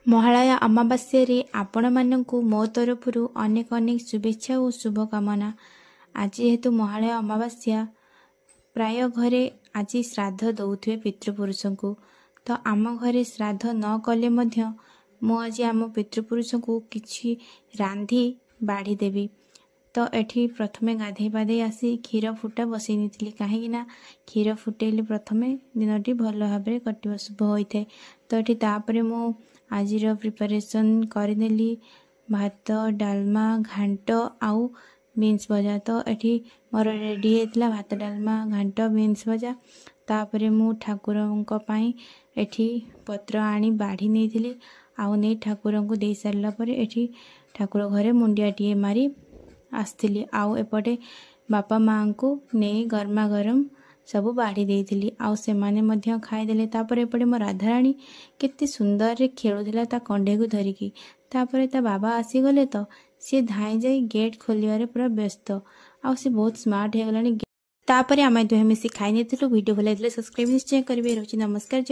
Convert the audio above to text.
महालया अमावास्या आपण मानू मो तरफ अनेक अनेक शुभेच्छा और शुभकामना। आज जेहेतु महालया अमावास्या प्राय घरे आज श्राद्ध दौथे पितृपुरुष को, तो आम घरे श्राद्ध न कले मु आज आम पितृपुरुष को किछि रांधि बाढ़ी देवी। तो एठी प्रथमे गाधे पाधे आसी क्षीर फुटा बसई नी कहीं क्षीर फुटेले प्रथमे दिनटी भल भाव कट शुभ होता है। तो ये तापर मु आज प्रिपरेशन करदेली भात डालमा घांट आउ बीन्स भजा। तो ये मोर रेडी होता भात डालमा घांट बीन्स भजा। तापर मु ठाकुर एठी पत्र आनी बाढ़ी नहीं आउ नहीं ठाकुर को दे सारा पर एठी ठाकुर घरे मुंडिया टीए मारी आसती। आउ एपटे बापा माँ को नहीं गरमा गरम सब बाढ़ी देती आउ से माने खाईदे। तापर एपटे मो राधाराणी केते सुंदर खेलुला ता कंडे को धरिकी। तापर ता बाबा आसीगले तो सी धाई जाई गेट खोलिया पूरा व्यस्त आउ सी बहुत स्मार्ट हो गलानी। तापर आम दुहे मिसी खाई नहीं। वीडियो भल सब्सक्राइब निश्चय करेंगे। रोची नमस्कार जय।